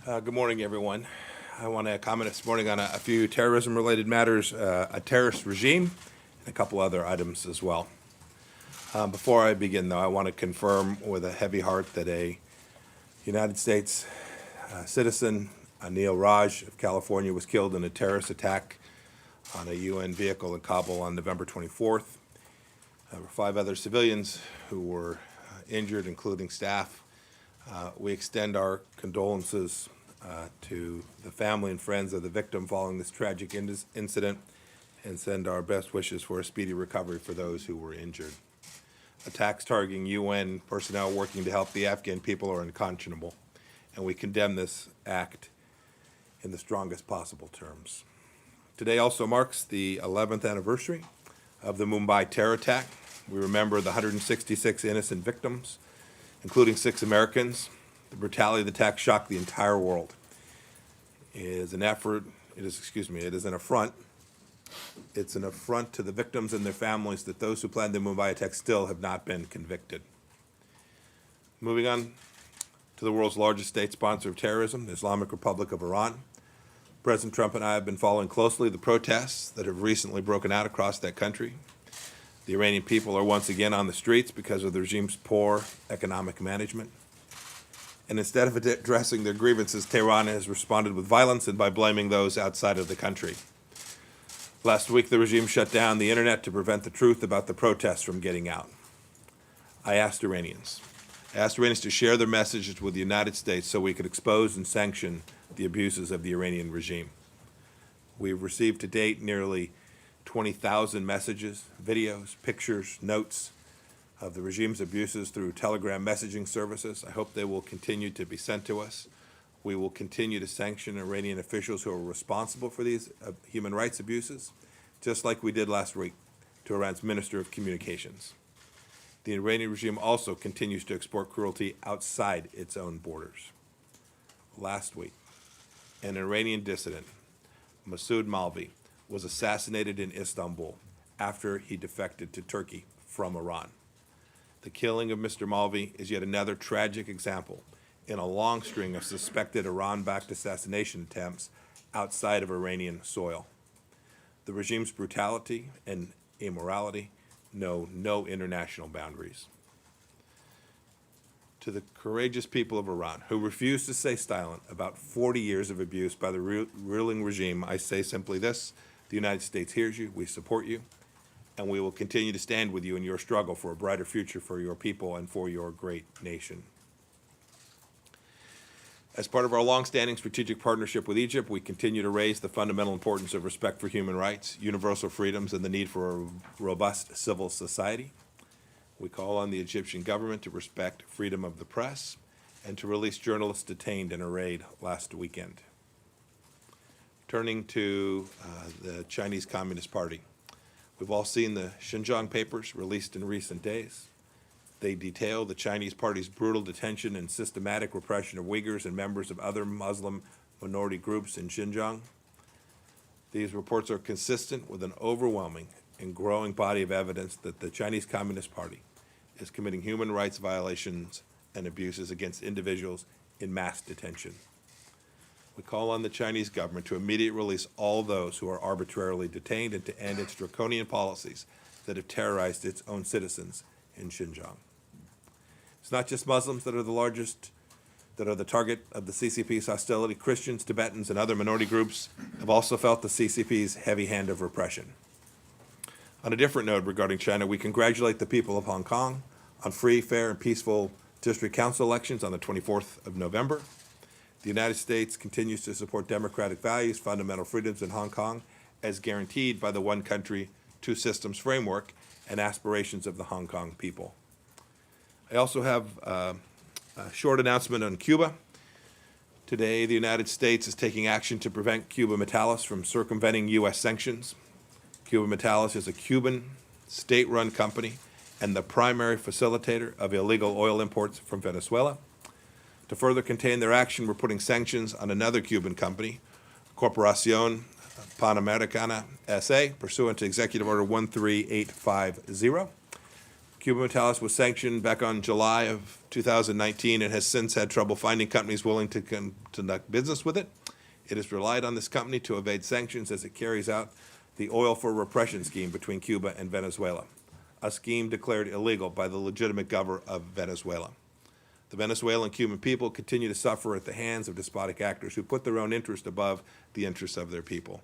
Good morning, everyone. I want to comment this morning on a few terrorism-related matters, a terrorist regime, and a couple other items as well. Before I begin, though, I want to confirm with a heavy heart that a United States citizen, Anil Raj of California, was killed in a terrorist attack on a UN vehicle in Kabul on November 24th. There were 5 other civilians who were injured, including staff. We extend our condolences to the family and friends of the victim following this tragic incident, and send our best wishes for a speedy recovery for those who were injured. Attacks targeting UN personnel working to help the Afghan people are unconscionable, and we condemn this act in the strongest possible terms. Today also marks the 11th anniversary of the Mumbai terror attack. We remember the 166 innocent victims, including 6 Americans. The brutality of the attack shocked the entire world. It is an affront. It's an affront to the victims and their families that those who planned the Mumbai attack still have not been convicted. Moving on to the world's largest state sponsor of terrorism, the Islamic Republic of Iran. President Trump and I have been following closely the protests that have recently broken out across that country. The Iranian people are once again on the streets because of the regime's poor economic management. And instead of addressing their grievances, Tehran has responded with violence and by blaming those outside of the country. Last week, the regime shut down the internet to prevent the truth about the protests from getting out. I asked Iranians to share their messages with the United States so we could expose and sanction the abuses of the Iranian regime. We've received to date nearly 20,000 messages, videos, pictures, notes of the regime's abuses through Telegram messaging services. I hope they will continue to be sent to us. We will continue to sanction Iranian officials who are responsible for these human rights abuses, just like we did last week to Iran's Minister of Communications. The Iranian regime also continues to export cruelty outside its own borders. Last week, an Iranian dissident, Masoud Malvi, was assassinated in Istanbul after he defected to Turkey from Iran. The killing of Mr. Malvi is yet another tragic example in a long string of suspected Iran-backed assassination attempts outside of Iranian soil. The regime's brutality and immorality know no international boundaries. To the courageous people of Iran who refuse to stay silent about 40 years of abuse by the ruling regime, I say simply this: the United States hears you, we support you, and we will continue to stand with you in your struggle for a brighter future for your people and for your great nation. As part of our long-standing strategic partnership with Egypt, we continue to raise the fundamental importance of respect for human rights, universal freedoms, and the need for a robust civil society. We call on the Egyptian government to respect freedom of the press and to release journalists detained in a raid last weekend. Turning to the Chinese Communist Party. We've all seen the Xinjiang papers released in recent days. They detail the Chinese Party's brutal detention and systematic repression of Uyghurs and members of other Muslim minority groups in Xinjiang. These reports are consistent with an overwhelming and growing body of evidence that the Chinese Communist Party is committing human rights violations and abuses against individuals in mass detention. We call on the Chinese government to immediately release all those who are arbitrarily detained and to end its draconian policies that have terrorized its own citizens in Xinjiang. It's not just Muslims that are the target of the CCP's hostility. Christians, Tibetans, and other minority groups have also felt the CCP's heavy hand of repression. On a different note regarding China, we congratulate the people of Hong Kong on free, fair, and peaceful district council elections on the 24th of November. The United States continues to support democratic values, fundamental freedoms in Hong Kong, as guaranteed by the one country, two systems framework and aspirations of the Hong Kong people. I also have a short announcement on Cuba. Today, the United States is taking action to prevent Cuba Metals from circumventing U.S. sanctions. Cuba Metals is a Cuban state-run company and the primary facilitator of illegal oil imports from Venezuela. To further contain their action, we're putting sanctions on another Cuban company, Corporación Panamericana S.A., pursuant to Executive Order 13850. Cuba Metallus was sanctioned back on July of 2019 and has since had trouble finding companies willing to conduct business with it. It has relied on this company to evade sanctions as it carries out the oil for repression scheme between Cuba and Venezuela, a scheme declared illegal by the legitimate governor of Venezuela. The Venezuelan Cuban people continue to suffer at the hands of despotic actors who put their own interest above the interests of their people.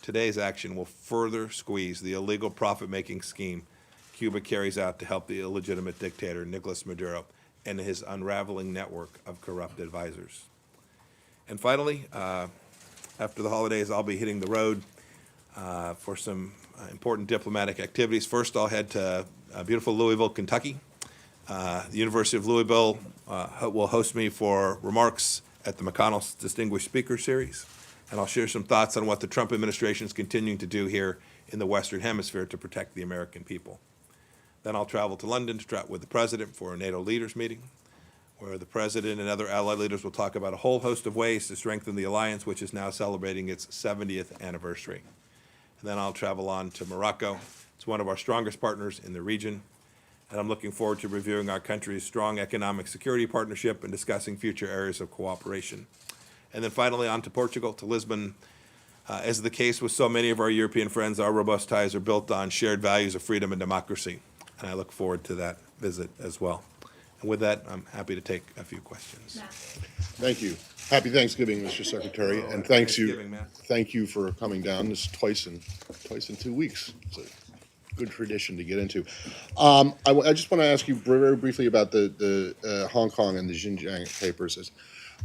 Today's action will further squeeze the illegal profit-making scheme Cuba carries out to help the illegitimate dictator Nicolas Maduro and his unraveling network of corrupt advisors. And finally, after the holidays, I'll be hitting the road for some important diplomatic activities. First, I'll head to beautiful Louisville, Kentucky. The University of Louisville will host me for remarks at the McConnell Distinguished Speaker Series, and I'll share some thoughts on what the Trump administration is continuing to do here in the Western Hemisphere to protect the American people. Then I'll travel to London to chat with the President for a NATO leaders meeting, where the President and other allied leaders will talk about a whole host of ways to strengthen the alliance, which is now celebrating its 70th anniversary. And then I'll travel on to Morocco. It's one of our strongest partners in the region, and I'm looking forward to reviewing our country's strong economic security partnership and discussing future areas of cooperation. And then finally on to Portugal, to Lisbon. As the case with so many of our European friends, our robust ties are built on shared values of freedom and democracy, and I look forward to that visit as well. And with that, I'm happy to take a few questions. Thank you. Happy Thanksgiving, Mr. Secretary, and thank you for coming down this twice in 2 weeks. It's a good tradition to get into. I just want to ask you very briefly about the Hong Kong and the Xinjiang papers.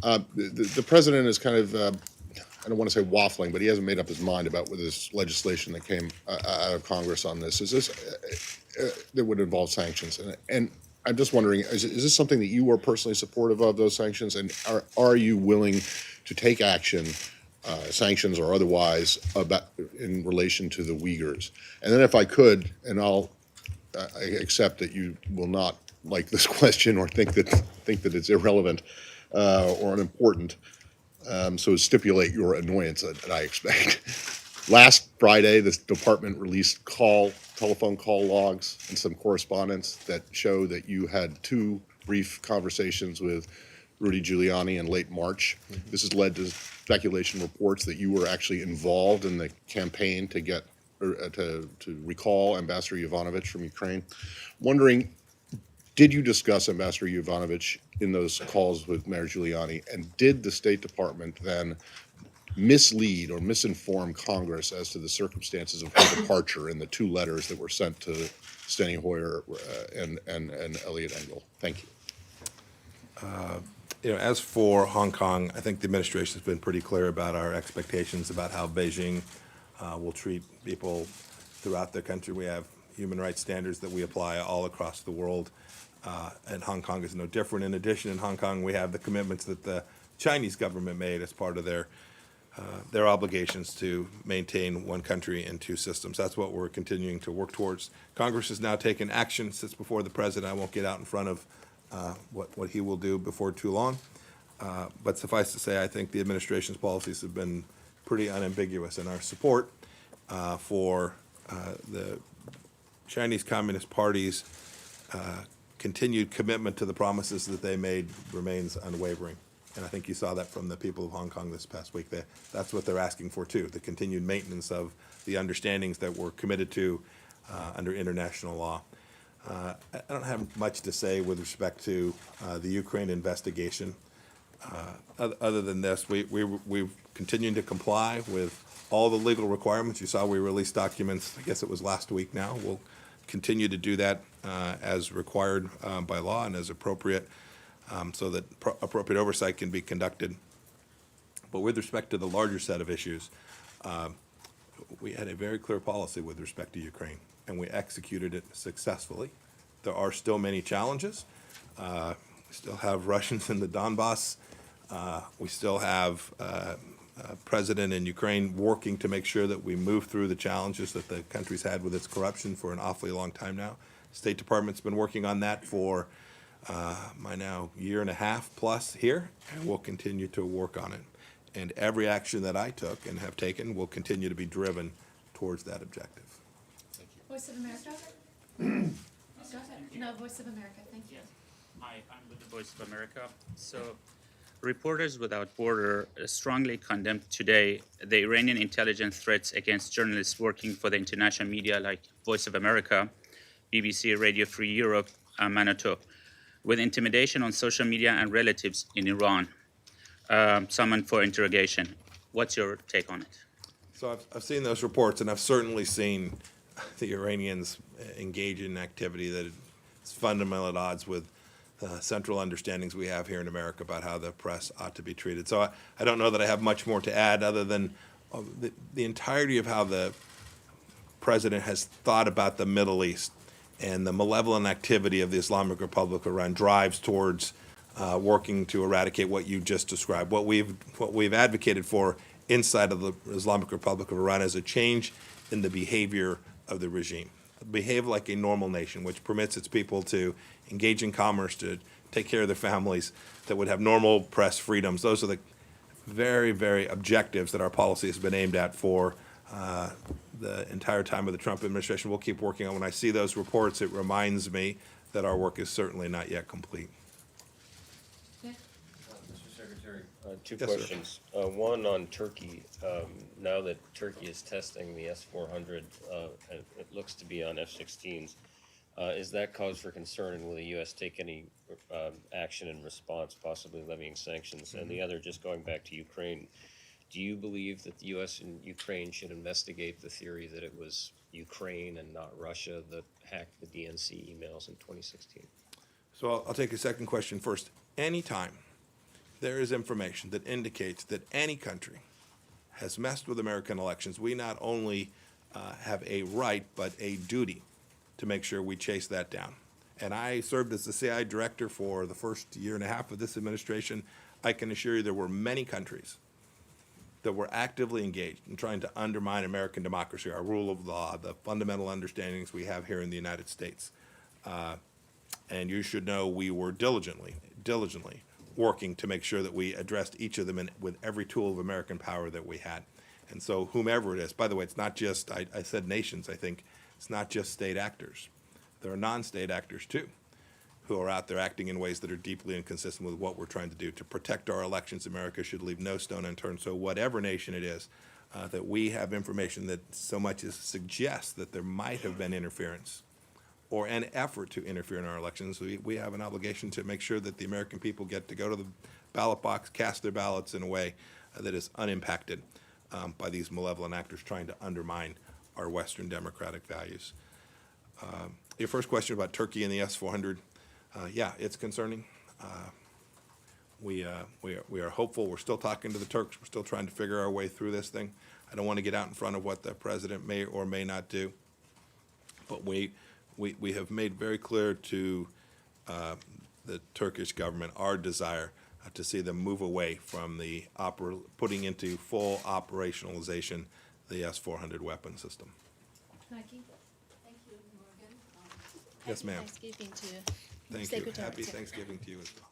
The president is kind of, I don't want to say waffling, but he hasn't made up his mind about whether this legislation that came out of Congress on this is that would involve sanctions. And I'm just wondering, is this something that you are personally supportive of, those sanctions, and are you willing to take action, sanctions or otherwise, in relation to the Uyghurs? And then if I could, and I accept that you will not like this question or think that it's irrelevant or unimportant, so stipulate your annoyance that I expect. Last Friday, this department released telephone call logs and some correspondence that show that you had 2 brief conversations with Rudy Giuliani in late March. Mm-hmm. This has led to speculation reports that you were actually involved in the campaign to get to recall Ambassador Yovanovitch from Ukraine. Wondering, did you discuss Ambassador Yovanovitch in those calls with Mayor Giuliani, and did the State Department then mislead or misinform Congress as to the circumstances of her departure in the 2 letters that were sent to Steny Hoyer and Eliot Engel? Thank you. As for Hong Kong, I think the administration has been pretty clear about our expectations about how Beijing will treat people throughout their country. We have human rights standards that we apply all across the world, and Hong Kong is no different. In addition, in Hong Kong, we have the commitments that the Chinese government made as part of their obligations to maintain 1 country and 2 systems. That's what we're continuing to work towards. Congress has now taken action, sits before the president. I won't get out in front of what he will do before too long. But suffice to say, I think the administration's policies have been pretty unambiguous in our support for the Chinese Communist Party's continued commitment to the promises that they made remains unwavering. And I think you saw that from the people of Hong Kong this past week. That's what they're asking for, too, the continued maintenance of the understandings that we're committed to under international law. I don't have much to say with respect to the Ukraine investigation. Other than this, we've continued to comply with all the legal requirements. You saw we released documents, I guess it was last week now. We'll continue to do that as required by law and as appropriate, so that appropriate oversight can be conducted. But with respect to the larger set of issues, we had a very clear policy with respect to Ukraine, and we executed it successfully. There are still many challenges. We still have Russians in the Donbass. We still have a president in Ukraine working to make sure that we move through the challenges that the country's had with its corruption for an awfully long time now. State Department's been working on that for my now 1.5+ years here, and we'll continue to work on it. And every action that I took and have taken will continue to be driven towards that objective. Voice of America. No, Voice of America, thank you. Yes. Hi, I'm with the Voice of America. So, Reporters Without Border strongly condemned today the Iranian intelligence threats against journalists working for the international media like Voice of America, BBC, Radio Free Europe, and Manato, with intimidation on social media and relatives in Iran, summoned for interrogation. What's your take on it? So I've seen those reports, and I've certainly seen the Iranians engage in activity that is fundamentally at odds with central understandings we have here in America about how the press ought to be treated. So I don't know that I have much more to add other than the entirety of how the president has thought about the Middle East and the malevolent activity of the Islamic Republic of Iran drives towards working to eradicate what you just described. What we've advocated for inside of the Islamic Republic of Iran is a change in the behavior of the regime. Behave like a normal nation, which permits its people to engage in commerce, to take care of their families, that would have normal press freedoms. Those are the very, very objectives that our policy has been aimed at for the entire time of the Trump administration. We'll keep working on. When I see those reports, it reminds me that our work is certainly not yet complete. Mr. Secretary, two Yes, sir. questions. One on Turkey. Now that Turkey is testing the S-400, and it looks to be on F-16s, is that cause for concern, and will the U.S. take any action in response, possibly levying sanctions? And the other, just going back to Ukraine, do you believe that the U.S. and Ukraine should investigate the theory that it was Ukraine and not Russia that hacked the DNC emails in 2016? So I'll take a second question first. Anytime there is information that indicates that any country has messed with American elections, we not only have a right but a duty to make sure we chase that down. And I served as the CIA director for the first year and a half of this administration. I can assure you there were many countries that were actively engaged in trying to undermine American democracy, our rule of law, the fundamental understandings we have here in the United States. And you should know we were diligently working to make sure that we addressed each of them with every tool of American power that we had. And so whomever it is, by the way, it's not just, I said nations, I think, it's not just state actors. There are non-state actors too, who are out there acting in ways that are deeply inconsistent with what we're trying to do. To protect our elections, America should leave no stone unturned. So whatever nation it is, that we have information that so much as suggests that there might have been interference or an effort to interfere in our elections, we have an obligation to make sure that the American people get to go to the ballot box, cast their ballots in a way that is unimpacted by these malevolent actors trying to undermine our Western democratic values. Your first question about Turkey and the S-400, yeah, it's concerning. We are hopeful. We're still talking to the Turks. We're still trying to figure our way through this thing. I don't want to get out in front of what the president may or may not do, but we have made very clear to the Turkish government our desire to see them move away from the putting into full operationalization the S-400 weapon system. Maggie? Thank you, Morgan. Yes, ma'am. Thanksgiving to Thank you. Secretary. Happy Thanksgiving to you as well.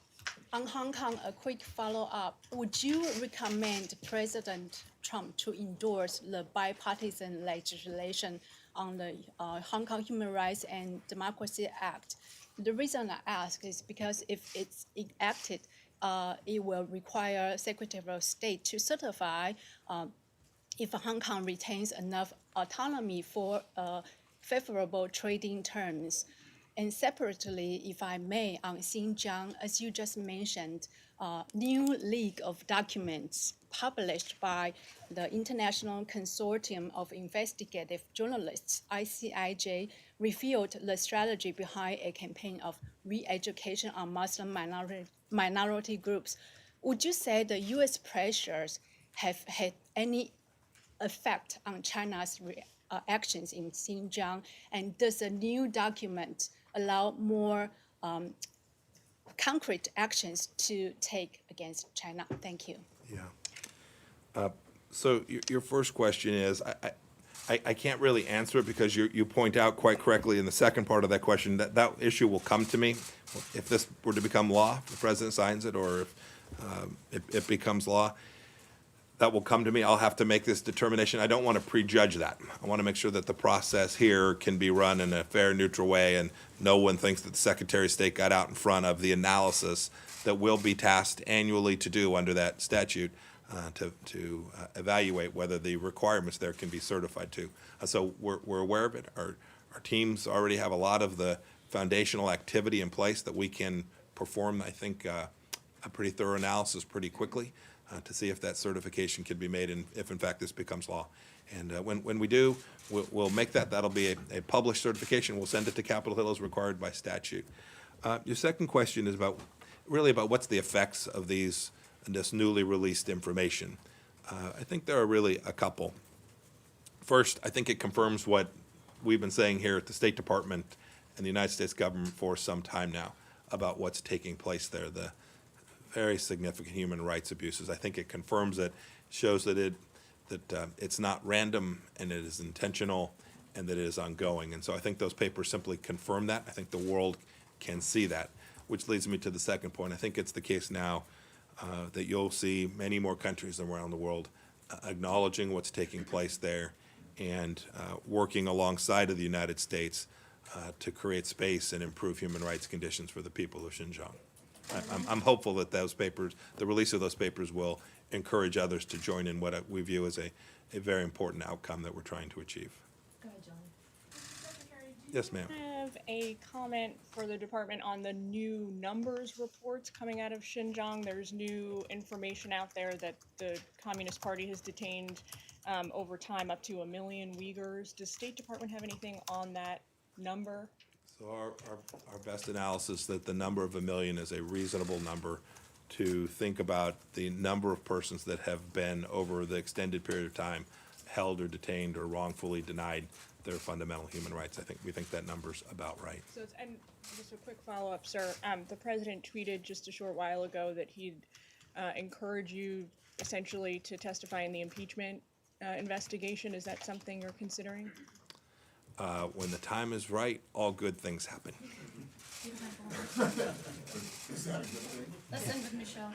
On Hong Kong, a quick follow-up. Would you recommend President Trump to endorse the bipartisan legislation on the Hong Kong Human Rights and Democracy Act? The reason I ask is because if it's enacted, it will require Secretary of State to certify if Hong Kong retains enough autonomy for favorable trading terms. And separately, if I may, on Xinjiang, as you just mentioned, new leak of documents published by the International Consortium of Investigative Journalists, ICIJ, revealed the strategy behind a campaign of re-education on Muslim minority groups. Would you say the U.S. pressures have had any effect on China's actions in Xinjiang? And does the new document allow more concrete actions to take against China? Thank you. Yeah. So your first question is, I can't really answer it because you point out quite correctly in the second part of that question that issue will come to me if this were to become law, if the president signs it, or if it becomes law. that will come to me. I'll have to make this determination. I don't want to prejudge that. I want to make sure that the process here can be run in a fair, neutral way, and no one thinks that the Secretary of State got out in front of the analysis that we'll be tasked annually to do under that statute to evaluate whether the requirements there can be certified to. So we're aware of it. Our teams already have a lot of the foundational activity in place that we can perform, I think, a pretty thorough analysis pretty quickly to see if that certification can be made and if in fact this becomes law. And when we do, we'll make that. That'll be a published certification. We'll send it to Capitol Hill as required by statute. Your second question is about what's the effects of this newly released information. I think there are really a couple. First, I think it confirms what we've been saying here at the State Department and the United States government for some time now about what's taking place there, the very significant human rights abuses. I think it confirms it, shows that it's not random and it is intentional and that it is ongoing. And so I think those papers simply confirm that. I think the world can see that, which leads me to the second point. I think it's the case now that you'll see many more countries around the world acknowledging what's taking place there and working alongside of the United States to create space and improve human rights conditions for the people of Xinjiang. I'm hopeful that those papers, the release of those papers, will encourage others to join in what we view as a very important outcome that we're trying to achieve. Go ahead, John. Yes, ma'am. I have a comment for the department on the new numbers reports coming out of Xinjiang. There's new information out there that the Communist Party has detained over time up to 1 million Uyghurs. Does State Department have anything on that number? So our best analysis that the number of 1 million is a reasonable number to think about the number of persons that have been over the extended period of time held or detained or wrongfully denied their fundamental human rights. We think that number's about right. So, and just a quick follow-up, sir. The president tweeted just a short while ago that he'd encourage you essentially to testify in the impeachment investigation. Is that something you're considering? When the time is right, all good things happen. Let's end with Michelle.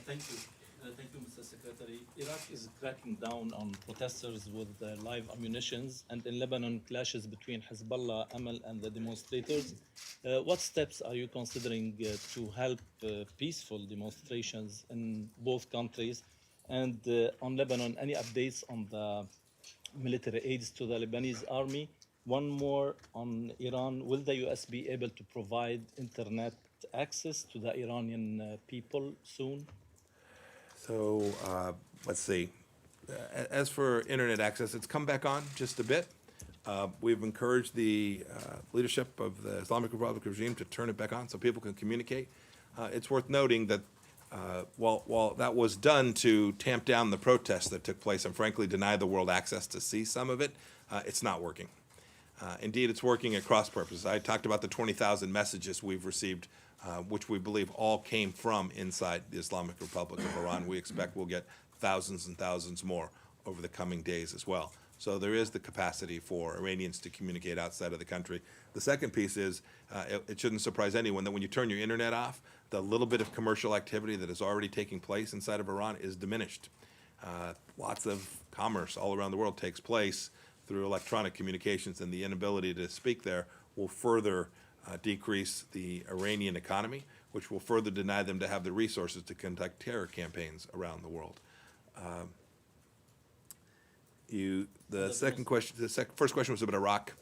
Thank you. Thank you, Mr. Secretary. Iraq is cracking down on protesters with live ammunitions, and in Lebanon, clashes between Hezbollah, Amal, and the demonstrators. What steps are you considering to help peaceful demonstrations in both countries? And on Lebanon, any updates on the military aids to the Lebanese army? One more on Iran. Will the U.S. be able to provide internet access to the Iranian people soon? So let's see. As for internet access, it's come back on just a bit. We've encouraged the leadership of the Islamic Republic regime to turn it back on so people can communicate. It's worth noting that while that was done to tamp down the protests that took place and frankly deny the world access to see some of it, it's not working. Indeed, it's working at cross purposes. I talked about the 20,000 messages we've received, which we believe all came from inside the Islamic Republic of Iran. We expect we'll get thousands and thousands more over the coming days as well. So there is the capacity for Iranians to communicate outside of the country. The second piece is, it shouldn't surprise anyone that when you turn your internet off, the little bit of commercial activity that is already taking place inside of Iran is diminished. Lots of commerce all around the world takes place through electronic communications, and the inability to speak there will further decrease the Iranian economy, which will further deny them to have the resources to conduct terror campaigns around the world. First question was about Iraq.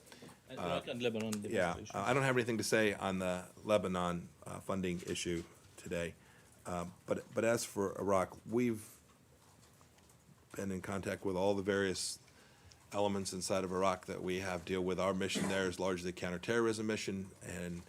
Iraq and Lebanon Yeah, demonstrations. I don't have anything to say on the Lebanon funding issue today. But as for Iraq, we've been in contact with all the various elements inside of Iraq that we have deal with. Our mission there is largely a counterterrorism mission, and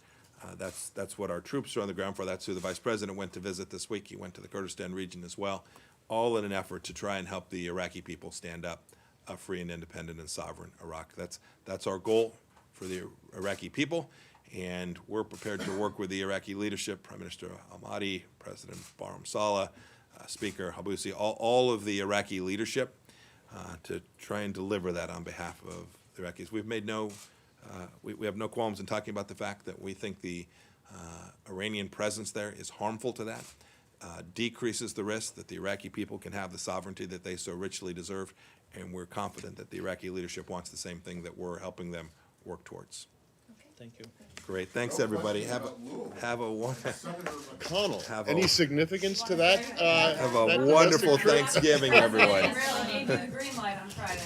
that's what our troops are on the ground for. That's who the Vice President went to visit this week. He went to the Kurdistan region as well, all in an effort to try and help the Iraqi people stand up a free and independent and sovereign Iraq. That's our goal for the Iraqi people, and we're prepared to work with the Iraqi leadership, Prime Minister Ahmadi, President Barham Saleh, Speaker Habousi, all of the Iraqi leadership to try and deliver that on behalf of the Iraqis. We've made we have no qualms in talking about the fact that we think the Iranian presence there is harmful to that. decreases the risk that the Iraqi people can have the sovereignty that they so richly deserve, and we're confident that the Iraqi leadership wants the same thing that we're helping them work towards. Thank you. Great, thanks, everybody. Have a Connell, Have a- any significance to that? have a that wonderful domestic trip? Thanksgiving, everyone. Really gave you the green light on Friday.